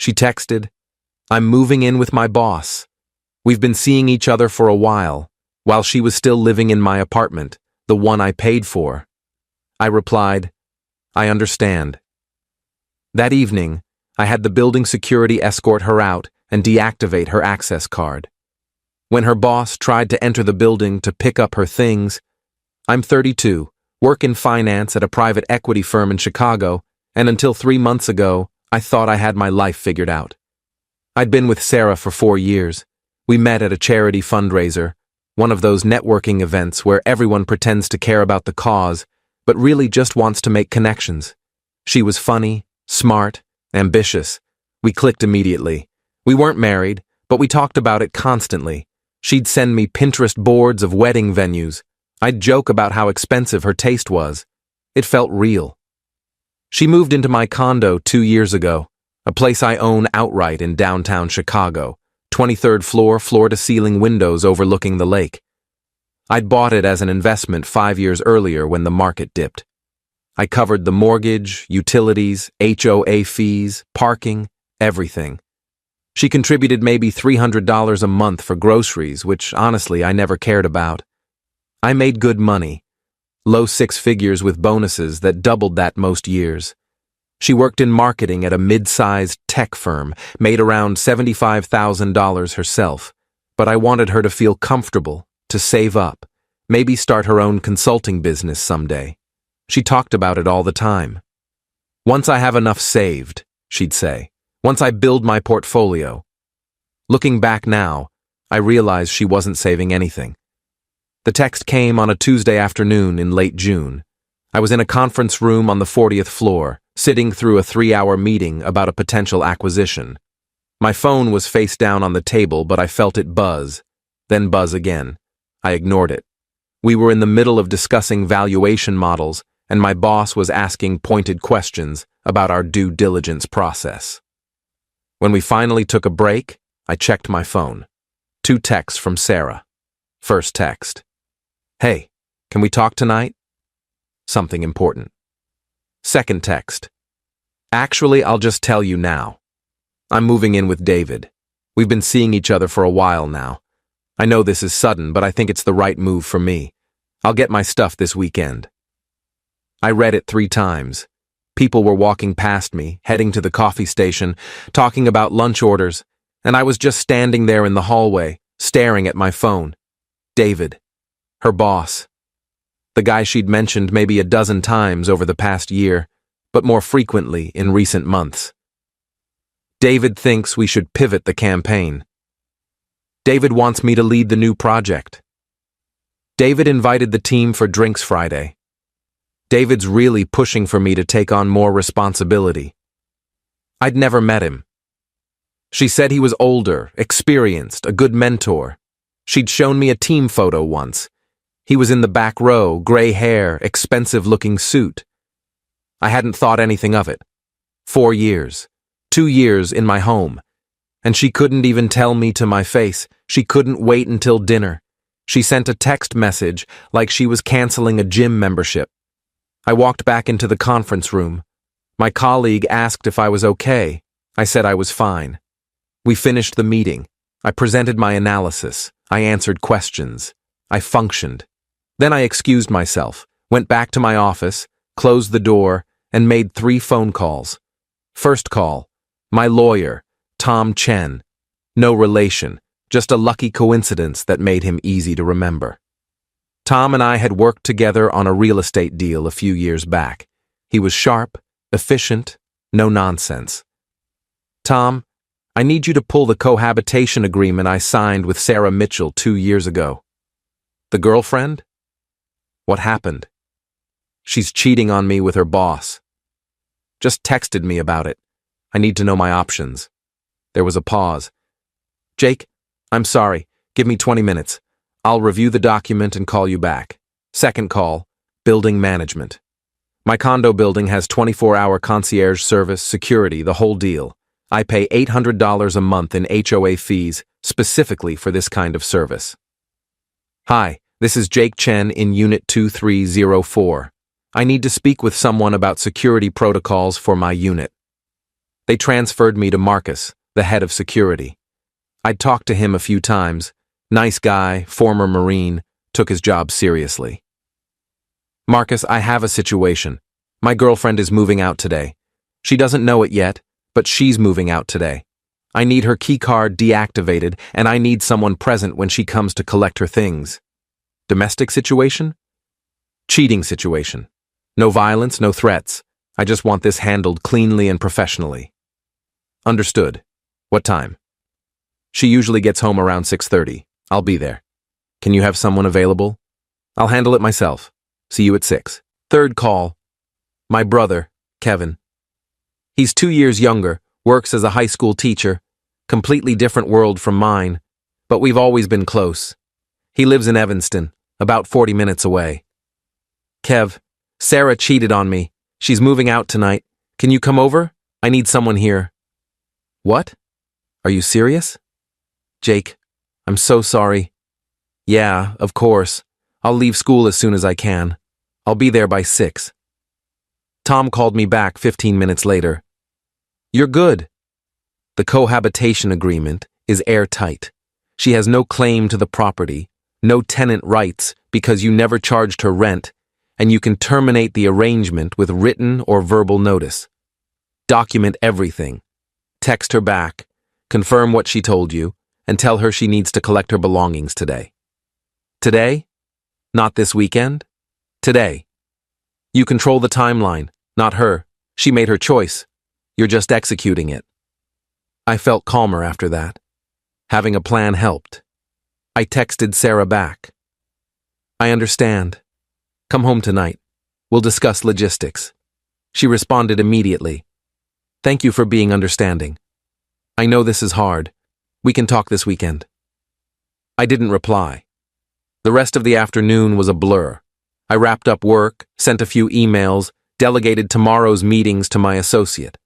She texted, "I'm moving in with my boss. We've been seeing each other for a while she was still living in my apartment, the one I paid for." I replied, "I understand." That evening, I had the building security escort her out and deactivate her access card. When her boss tried to enter the building to pick up her things, I'm 32, work in finance at a private equity firm in Chicago, and until 3 months ago, I thought I had my life figured out. I'd been with Sarah for 4 years. We met at a charity fundraiser, one of those networking events where everyone pretends to care about the cause, but really just wants to make connections. She was funny, smart, ambitious. We clicked immediately. We weren't married, but we talked about it constantly. She'd send me Pinterest boards of wedding venues. I'd joke about how expensive her taste was. It felt real. She moved into my condo 2 years ago, a place I own outright in downtown Chicago, 23rd floor, floor-to-ceiling windows overlooking the lake. I'd bought it as an investment 5 years earlier when the market dipped. I covered the mortgage, utilities, HOA fees, parking, everything. She contributed maybe $300 a month for groceries, which honestly I never cared about. I made good money, low 6 figures with bonuses that doubled that most years. She worked in marketing at a mid-sized tech firm, made around $75,000 herself, but I wanted her to feel comfortable, to save up, maybe start her own consulting business someday. She talked about it all the time. "Once I have enough saved," she'd say, "once I build my portfolio." Looking back now, I realized she wasn't saving anything. The text came on a Tuesday afternoon in late June. I was in a conference room on the 40th floor, sitting through a 3-hour meeting about a potential acquisition. My phone was face down on the table, but I felt it buzz, then buzz again. I ignored it. We were in the middle of discussing valuation models, and my boss was asking pointed questions about our due diligence process. When we finally took a break, I checked my phone. 2 texts from Sarah. First text. "Hey, can we talk tonight? Something important." Second text. "Actually, I'll just tell you now. I'm moving in with David. We've been seeing each other for a while now. I know this is sudden, but I think it's the right move for me. I'll get my stuff this weekend." I read it 3 times. People were walking past me, heading to the coffee station, talking about lunch orders, and I was just standing there in the hallway, staring at my phone. David. Her boss. The guy she'd mentioned maybe a dozen times over the past year, but more frequently in recent months. David thinks we should pivot the campaign. David wants me to lead the new project. David invited the team for drinks Friday. David's really pushing for me to take on more responsibility. I'd never met him. She said he was older, experienced, a good mentor. She'd shown me a team photo once. He was in the back row, gray hair, expensive-looking suit. I hadn't thought anything of it. 4 years. 2 years in my home. And she couldn't even tell me to my face. She couldn't wait until dinner. She sent a text message like she was canceling a gym membership. I walked back into the conference room. My colleague asked if I was okay. I said I was fine. We finished the meeting. I presented my analysis. I answered questions. I functioned. Then I excused myself, went back to my office, closed the door, and made 3 phone calls. First call, my lawyer, Tom Chen. No relation, just a lucky coincidence that made him easy to remember. Tom and I had worked together on a real estate deal a few years back. He was sharp, efficient, no nonsense. "Tom, I need you to pull the cohabitation agreement I signed with Sarah Mitchell 2 years ago." "The girlfriend? What happened?" "She's cheating on me with her boss. Just texted me about it. I need to know my options." There was a pause. "Jake, I'm sorry. Give me 20 minutes. I'll review the document and call you back." Second call, building management. "My condo building has 24-hour concierge service, security, the whole deal. I pay $800 a month in HOA fees specifically for this kind of service." "Hi, this is Jake Chen in Unit 2304. I need to speak with someone about security protocols for my unit." They transferred me to Marcus, the head of security. I'd talked to him a few times. Nice guy, former Marine, took his job seriously. Marcus, I have a situation. My girlfriend is moving out today. She doesn't know it yet, but she's moving out today. I need her keycard deactivated, and I need someone present when she comes to collect her things. Domestic situation? Cheating situation. No violence, no threats. I just want this handled cleanly and professionally. Understood. What time? She usually gets home around 6:30. I'll be there. Can you have someone available? I'll handle it myself. See you at 6. Third call. My brother, Kevin. He's 2 years younger, works as a high school teacher, completely different world from mine, but we've always been close. He lives in Evanston, about 40 minutes away. Kev, Sarah cheated on me. She's moving out tonight. Can you come over? I need someone here. What? Are you serious? Jake, I'm so sorry. Yeah, of course. I'll leave school as soon as I can. I'll be there by 6. Tom called me back 15 minutes later. You're good. The cohabitation agreement is airtight. She has no claim to the property, no tenant rights because you never charged her rent, and you can terminate the arrangement with written or verbal notice. Document everything. Text her back, confirm what she told you, and tell her she needs to collect her belongings today. Today? Not this weekend? Today. You control the timeline, not her. She made her choice. You're just executing it. I felt calmer after that. Having a plan helped. I texted Sarah back. I understand. Come home tonight. We'll discuss logistics. She responded immediately. Thank you for being understanding. I know this is hard. We can talk this weekend. I didn't reply. The rest of the afternoon was a blur. I wrapped up work, sent a few emails, delegated tomorrow's meetings to my associate.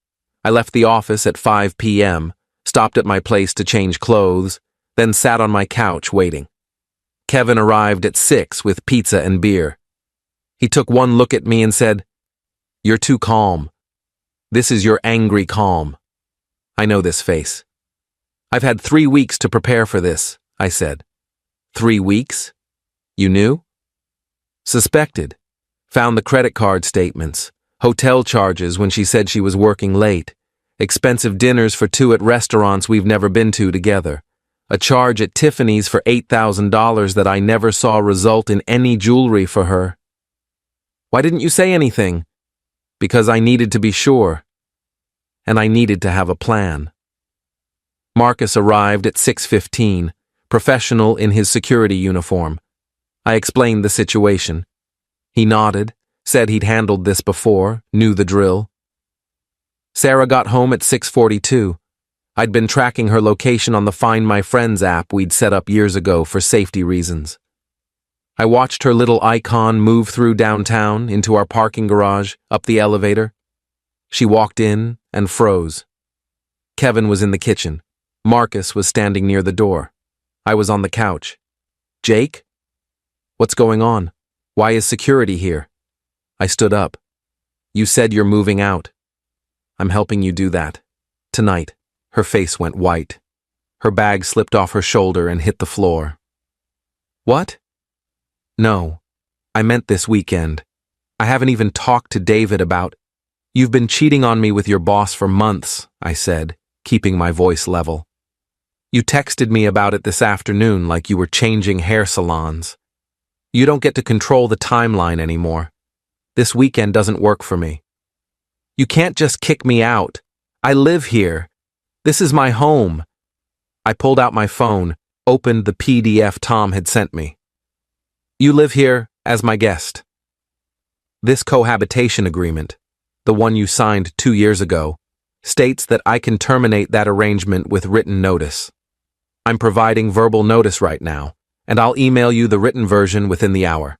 I left the office at 5 p.m., stopped at my place to change clothes, then sat on my couch waiting. Kevin arrived at 6 with pizza and beer. He took one look at me and said, "You're too calm. This is your angry calm." I know this face. I've had 3 weeks to prepare for this, I said. 3 weeks? You knew? Suspected. Found the credit card statements, hotel charges when she said she was working late, expensive dinners for 2 at restaurants we've never been to together, a charge at Tiffany's for $8,000 that I never saw result in any jewelry for her. Why didn't you say anything? Because I needed to be sure. And I needed to have a plan. Marcus arrived at 6:15, professional in his security uniform. I explained the situation. He nodded, said he'd handled this before, knew the drill. Sarah got home at 6:42. I'd been tracking her location on the Find My Friends app we'd set up years ago for safety reasons. I watched her little icon move through downtown into our parking garage, up the elevator. She walked in and froze. Kevin was in the kitchen. Marcus was standing near the door. I was on the couch. Jake? What's going on? Why is security here? I stood up. You said you're moving out. I'm helping you do that. Tonight. Her face went white. Her bag slipped off her shoulder and hit the floor. What? No. I meant this weekend. I haven't even talked to David about... You've been cheating on me with your boss for months, I said, keeping my voice level. You texted me about it this afternoon like you were changing hair salons. You don't get to control the timeline anymore. This weekend doesn't work for me. You can't just kick me out. I live here. This is my home. I pulled out my phone, opened the PDF Tom had sent me. You live here as my guest. This cohabitation agreement, the one you signed 2 years ago, states that I can terminate that arrangement with written notice. I'm providing verbal notice right now, and I'll email you the written version within the hour.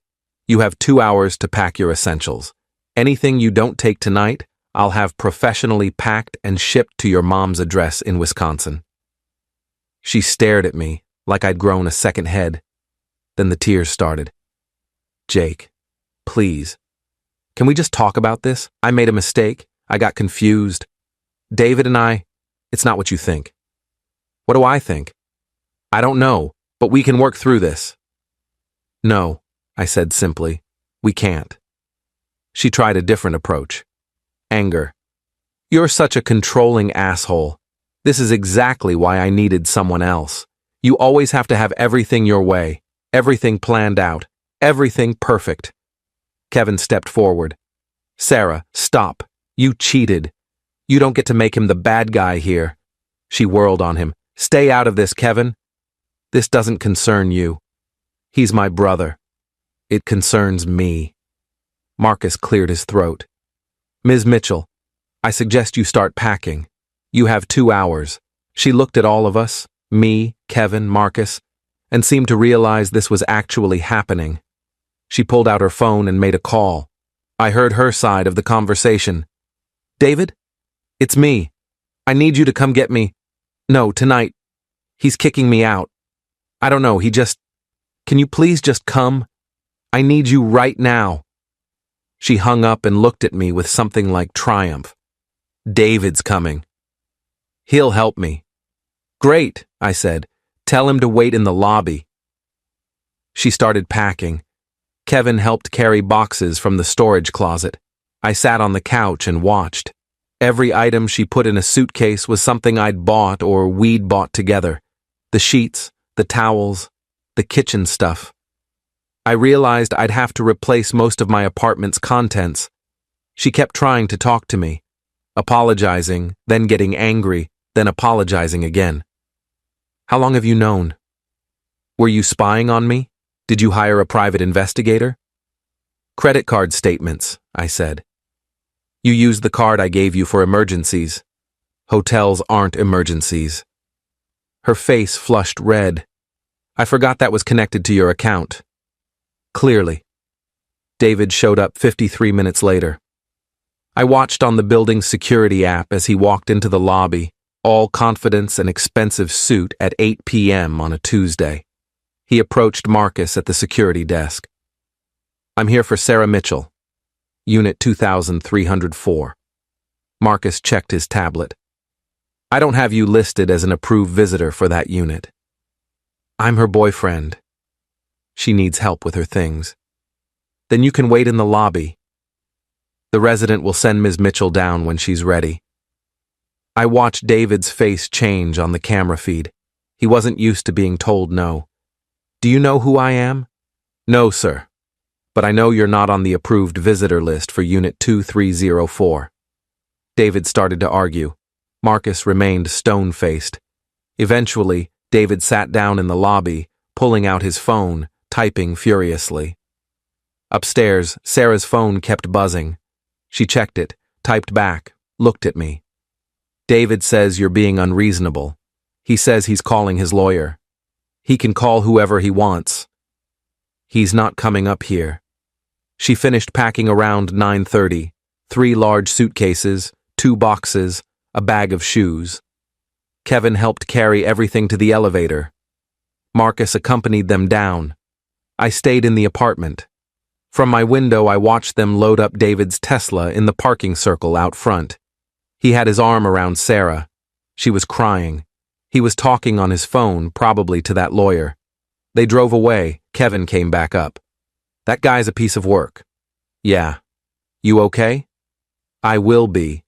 You have 2 hours to pack your essentials. Anything you don't take tonight, I'll have professionally packed and shipped to your mom's address in Wisconsin. She stared at me like I'd grown a second head. Then the tears started. Jake, please. Can we just talk about this? I made a mistake. I got confused. David and I, it's not what you think. What do I think? I don't know, but we can work through this. No, I said simply. We can't. She tried a different approach. Anger. You're such a controlling asshole. This is exactly why I needed someone else. You always have to have everything your way, everything planned out, everything perfect. Kevin stepped forward. Sarah, stop. You cheated. You don't get to make him the bad guy here. She whirled on him. Stay out of this, Kevin. This doesn't concern you. He's my brother. It concerns me. Marcus cleared his throat. Ms. Mitchell, I suggest you start packing. You have 2 hours. She looked at all of us, me, Kevin, Marcus, and seemed to realize this was actually happening. She pulled out her phone and made a call. I heard her side of the conversation. David? It's me. I need you to come get me. No, tonight. He's kicking me out. I don't know, Can you please just come? I need you right now. She hung up and looked at me with something like triumph. David's coming. He'll help me. Great, I said. Tell him to wait in the lobby. She started packing. Kevin helped carry boxes from the storage closet. I sat on the couch and watched. Every item she put in a suitcase was something I'd bought or we'd bought together. The sheets, the towels, the kitchen stuff. I realized I'd have to replace most of my apartment's contents. She kept trying to talk to me, apologizing, then getting angry, then apologizing again. How long have you known? Were you spying on me? Did you hire a private investigator? Credit card statements, I said. You used the card I gave you for emergencies. Hotels aren't emergencies. Her face flushed red. I forgot that was connected to your account. Clearly. David showed up 53 minutes later. I watched on the building's security app as he walked into the lobby, all confidence and expensive suit at 8 p.m. on a Tuesday. He approached Marcus at the security desk. I'm here for Sarah Mitchell, Unit 2304. Marcus checked his tablet. I don't have you listed as an approved visitor for that unit. I'm her boyfriend. She needs help with her things. Then you can wait in the lobby. The resident will send Ms. Mitchell down when she's ready. I watched David's face change on the camera feed. He wasn't used to being told no. Do you know who I am? No, sir. But I know you're not on the approved visitor list for Unit 2304. David started to argue. Marcus remained stone-faced. Eventually, David sat down in the lobby, pulling out his phone, typing furiously. Upstairs, Sarah's phone kept buzzing. She checked it, typed back, looked at me. David says you're being unreasonable. He says he's calling his lawyer. He can call whoever he wants. He's not coming up here. She finished packing around 9:30, 3 large suitcases, 2 boxes, a bag of shoes. Kevin helped carry everything to the elevator. Marcus accompanied them down. I stayed in the apartment. From my window, I watched them load up David's Tesla in the parking circle out front. He had his arm around Sarah. She was crying. He was talking on his phone, probably to that lawyer. They drove away. Kevin came back up. That guy's a piece of work. Yeah. You okay? I will be.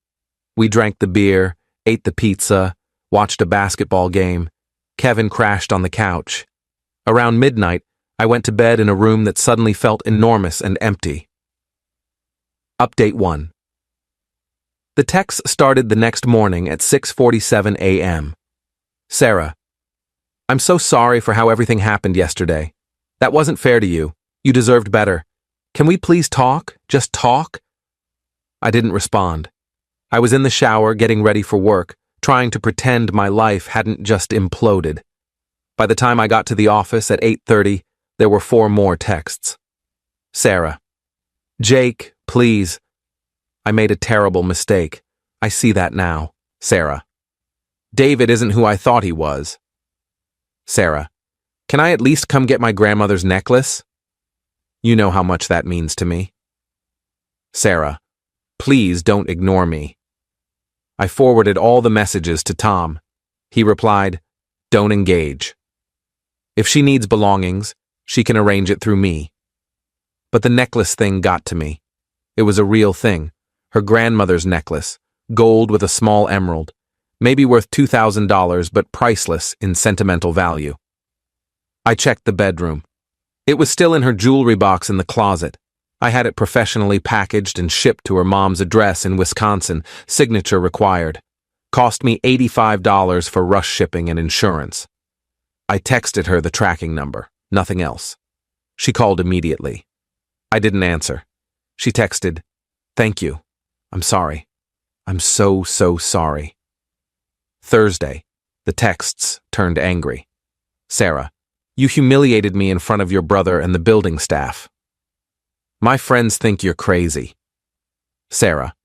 We drank the beer, ate the pizza, watched a basketball game. Kevin crashed on the couch. Around midnight, I went to bed in a room that suddenly felt enormous and empty. Update 1. The text started the next morning at 6:47 a.m. Sarah, I'm so sorry for how everything happened yesterday. That wasn't fair to you. You deserved better. Can we please talk? Just talk? I didn't respond. I was in the shower getting ready for work, trying to pretend my life hadn't just imploded. By the time I got to the office at 8:30, there were 4 more texts. Sarah. Jake, please. I made a terrible mistake. I see that now. Sarah. David isn't who I thought he was. Sarah. Can I at least come get my grandmother's necklace? You know how much that means to me. Sarah. Please don't ignore me. I forwarded all the messages to Tom. He replied, "Don't engage. If she needs belongings, she can arrange it through me." But the necklace thing got to me. It was a real thing. Her grandmother's necklace, gold with a small emerald, maybe worth $2,000 but priceless in sentimental value. I checked the bedroom. It was still in her jewelry box in the closet. I had it professionally packaged and shipped to her mom's address in Wisconsin, signature required. Cost me $85 for rush shipping and insurance. I texted her the tracking number, nothing else. She called immediately. I didn't answer. She texted, "Thank you. I'm sorry. I'm so sorry." Thursday, the texts turned angry. "Sarah, you humiliated me in front of your brother and the building staff. My friends think you're crazy. Sarah,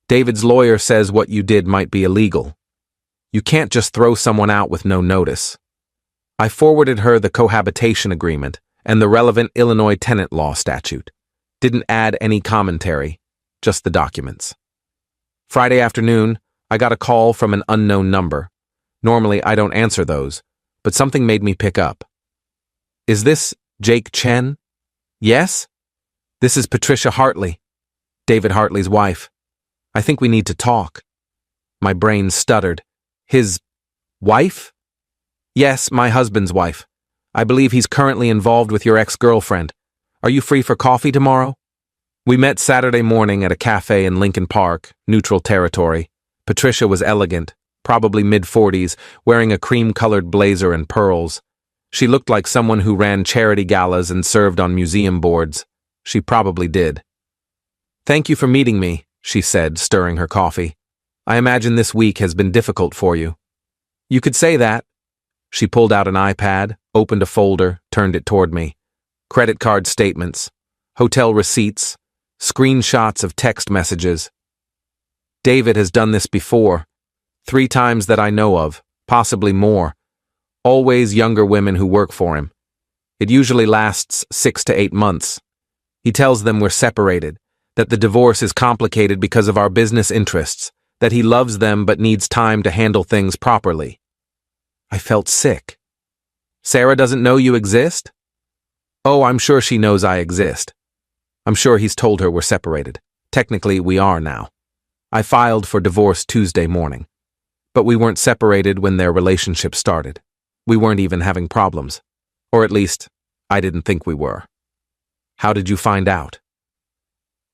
David's lawyer says what you did might be illegal. You can't just throw someone out with no notice." I forwarded her the cohabitation agreement and the relevant Illinois tenant law statute. Didn't add any commentary, just the documents. Friday afternoon, I got a call from an unknown number. Normally, I don't answer those, but something made me pick up. "Is this Jake Chen?" "Yes?" "This is Patricia Hartley, David Hartley's wife. I think we need to talk." My brain stuttered. "His wife?" "Yes, my husband's wife. I believe he's currently involved with your ex-girlfriend. Are you free for coffee tomorrow?" We met Saturday morning at a cafe in Lincoln Park, neutral territory. Patricia was elegant, probably mid-40s, wearing a cream-colored blazer and pearls. She looked like someone who ran charity galas and served on museum boards. She probably did. "Thank you for meeting me," she said, stirring her coffee. "I imagine this week has been difficult for you." "You could say that." She pulled out an iPad, opened a folder, turned it toward me. Credit card statements, hotel receipts, screenshots of text messages. "David has done this before. 3 times that I know of, possibly more. Always younger women who work for him. It usually lasts 6 to 8 months. He tells them we're separated, that the divorce is complicated because of our business interests, that he loves them but needs time to handle things properly." I felt sick. "Sarah doesn't know you exist?" "Oh, I'm sure she knows I exist. I'm sure he's told her we're separated. Technically, we are now. I filed for divorce Tuesday morning. But we weren't separated when their relationship started. We weren't even having problems. Or at least, I didn't think we were." "How did you find out?"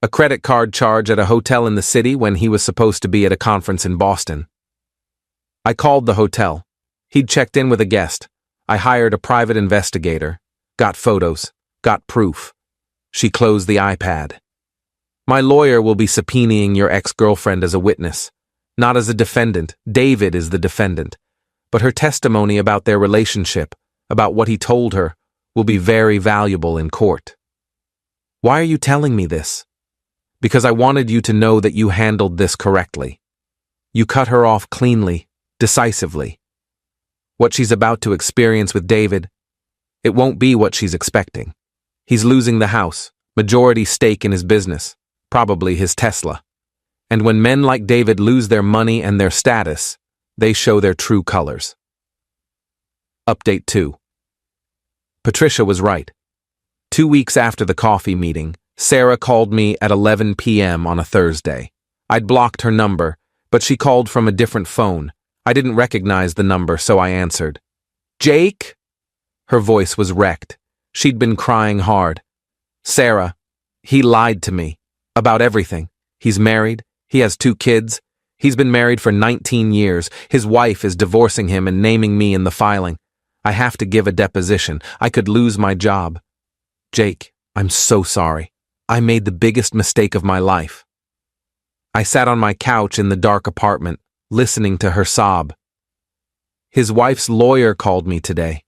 "A credit card charge at a hotel in the city when he was supposed to be at a conference in Boston. I called the hotel. He'd checked in with a guest. I hired a private investigator. Got photos. Got proof." She closed the iPad. "My lawyer will be subpoenaing your ex-girlfriend as a witness. Not as a defendant. David is the defendant. But her testimony about their relationship, about what he told her, will be very valuable in court." "Why are you telling me this?" "Because I wanted you to know that you handled this correctly. You cut her off cleanly, decisively. What she's about to experience with David, it won't be what she's expecting. He's losing the house, majority stake in his business, probably his Tesla. And when men like David lose their money and their status, they show their true colors." Update 2. Patricia was right. 2 weeks after the coffee meeting, Sarah called me at 11 p.m. on a Thursday. I'd blocked her number, but she called from a different phone. I didn't recognize the number, so I answered. "Jake?" Her voice was wrecked. She'd been crying hard. "Sarah, he lied to me. About everything. He's married. He has 2 kids. He's been married for 19 years. His wife is divorcing him and naming me in the filing. I have to give a deposition. I could lose my job. Jake, I'm so sorry. I made the biggest mistake of my life." I sat on my couch in the dark apartment, listening to her sob. His wife's lawyer called me today.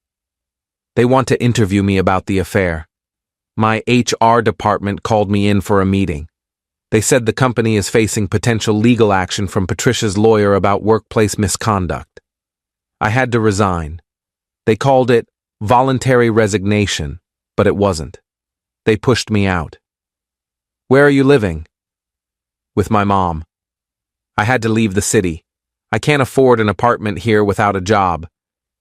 They want to interview me about the affair. My HR department called me in for a meeting. They said the company is facing potential legal action from Patricia's lawyer about workplace misconduct. I had to resign. They called it voluntary resignation, but it wasn't. They pushed me out. "Where are you living?" "With my mom." I had to leave the city. I can't afford an apartment here without a job.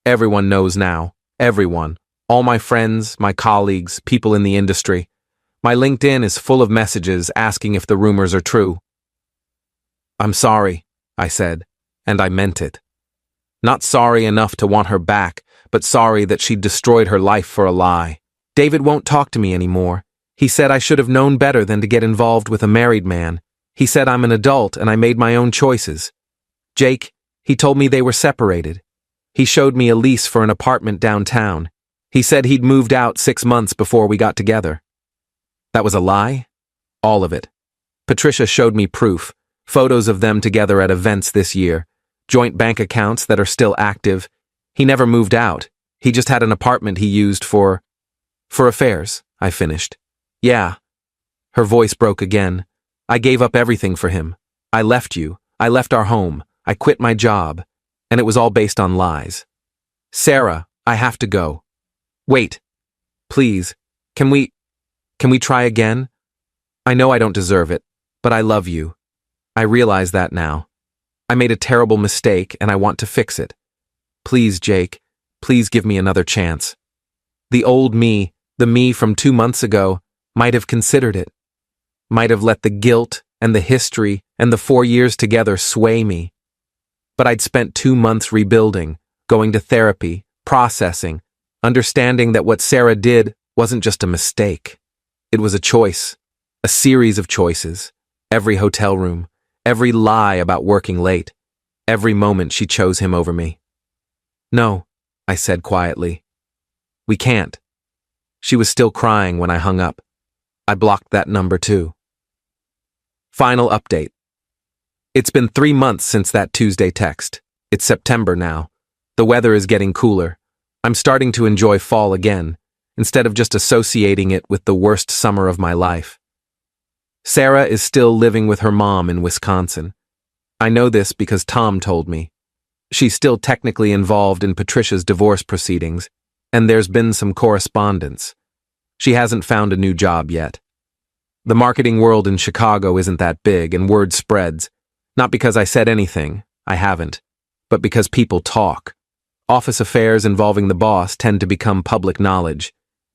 Everyone knows now. Everyone. All my friends, my colleagues, people in the industry. My LinkedIn is full of messages asking if the rumors are true. I'm sorry, I said, and I meant it. Not sorry enough to want her back, but sorry that she'd destroyed her life for a lie. David won't talk to me anymore. He said I should have known better than to get involved with a married man. He said I'm an adult and I made my own choices. Jake, he told me they were separated. He showed me a lease for an apartment downtown. He said he'd moved out 6 months before we got together. That was a lie? All of it. Patricia showed me proof, photos of them together at events this year, joint bank accounts that are still active. He never moved out. He just had an apartment he used for affairs, I finished. Yeah. Her voice broke again. I gave up everything for him. I left you. I left our home. I quit my job. And it was all based on lies. Sarah, I have to go. Wait. Please. Can we try again? I know I don't deserve it, but I love you. I realize that now. I made a terrible mistake and I want to fix it. Please, Jake, please give me another chance. The old me, the me from 2 months ago, might have considered it. Might have let the guilt and the history and the 4 years together sway me. But I'd spent 2 months rebuilding, going to therapy, processing, understanding that what Sarah did wasn't just a mistake. It was a choice, a series of choices. Every hotel room, every lie about working late, every moment she chose him over me. No, I said quietly. We can't. She was still crying when I hung up. I blocked that number too. Final update. It's been 3 months since that Tuesday text. It's September now. The weather is getting cooler. I'm starting to enjoy fall again, instead of just associating it with the worst summer of my life. Sarah is still living with her mom in Wisconsin. I know this because Tom told me. She's still technically involved in Patricia's divorce proceedings, and there's been some correspondence. She hasn't found a new job yet. The marketing world in Chicago isn't that big, and word spreads. Not because I said anything, I haven't, but because people talk. Office affairs involving the boss tend to become public knowledge.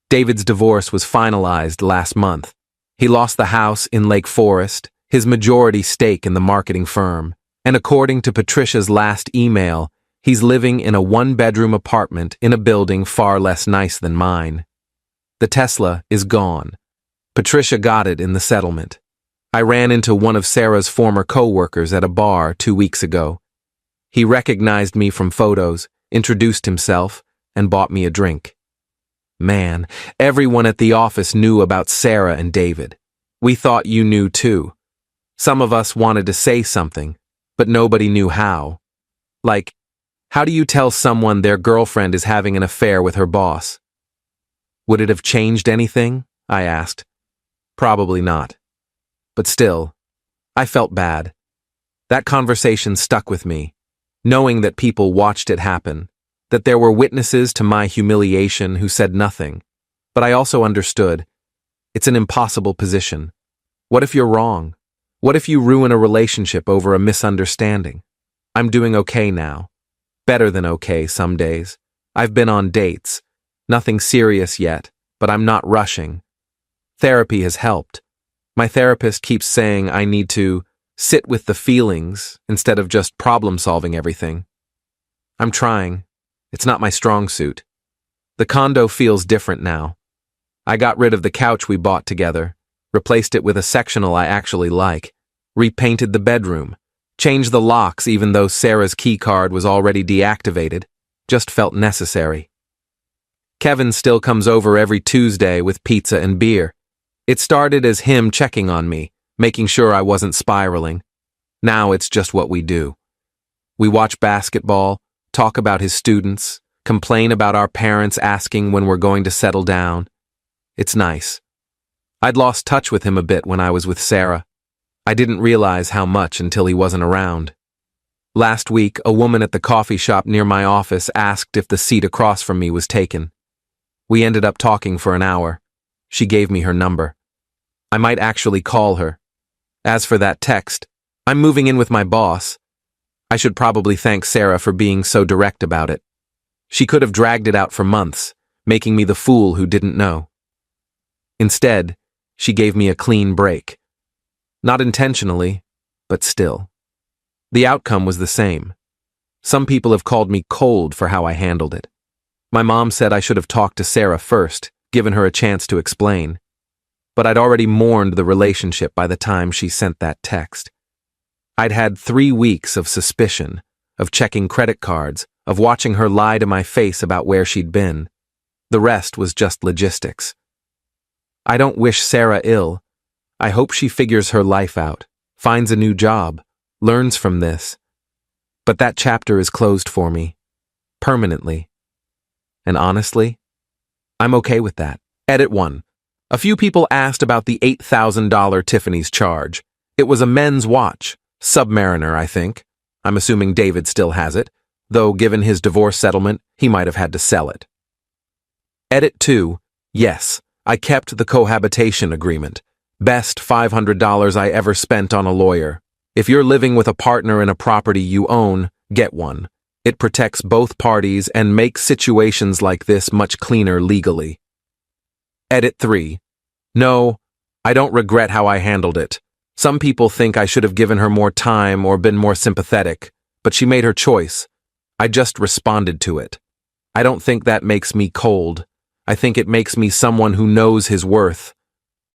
David's divorce was finalized last month. He lost the house in Lake Forest, his majority stake in the marketing firm, and according to Patricia's last email, he's living in a 1-bedroom apartment in a building far less nice than mine. The Tesla is gone. Patricia got it in the settlement. I ran into one of Sarah's former co-workers at a bar 2 weeks ago. He recognized me from photos, introduced himself, and bought me a drink. Man, everyone at the office knew about Sarah and David. We thought you knew too. Some of us wanted to say something, but nobody knew how. Like, how do you tell someone their girlfriend is having an affair with her boss? Would it have changed anything? I asked. Probably not. But still, I felt bad. That conversation stuck with me, knowing that people watched it happen, that there were witnesses to my humiliation who said nothing. But I also understood. It's an impossible position. What if you're wrong? What if you ruin a relationship over a misunderstanding? I'm doing okay now. Better than okay some days. I've been on dates. Nothing serious yet, but I'm not rushing. Therapy has helped. My therapist keeps saying I need to sit with the feelings instead of just problem-solving everything. I'm trying. It's not my strong suit. The condo feels different now. I got rid of the couch we bought together, replaced it with a sectional I actually like, repainted the bedroom, changed the locks even though Sarah's key card was already deactivated, just felt necessary. Kevin still comes over every Tuesday with pizza and beer. It started as him checking on me, making sure I wasn't spiraling. Now it's just what we do. We watch basketball, talk about his students, complain about our parents asking when we're going to settle down. It's nice. I'd lost touch with him a bit when I was with Sarah. I didn't realize how much until he wasn't around. Last week, a woman at the coffee shop near my office asked if the seat across from me was taken. We ended up talking for an hour. She gave me her number. I might actually call her. As for that text, I'm moving in with my boss. I should probably thank Sarah for being so direct about it. She could have dragged it out for months, making me the fool who didn't know. Instead, she gave me a clean break. Not intentionally, but still. The outcome was the same. Some people have called me cold for how I handled it. My mom said I should have talked to Sarah first, given her a chance to explain. But I'd already mourned the relationship by the time she sent that text. I'd had 3 weeks of suspicion, of checking credit cards, of watching her lie to my face about where she'd been. The rest was just logistics. I don't wish Sarah ill. I hope she figures her life out, finds a new job, learns from this. But that chapter is closed for me, permanently. And honestly, I'm okay with that. Edit 1. A few people asked about the $8,000 Tiffany's charge. It was a men's watch, Submariner, I think. I'm assuming David still has it, though given his divorce settlement, he might have had to sell it. Edit 2. Yes, I kept the cohabitation agreement. Best $500 I ever spent on a lawyer. If you're living with a partner in a property you own, get one. It protects both parties and makes situations like this much cleaner legally. Edit 3. No, I don't regret how I handled it. Some people think I should have given her more time or been more sympathetic, but she made her choice. I just responded to it. I don't think that makes me cold. I think it makes me someone who knows his worth,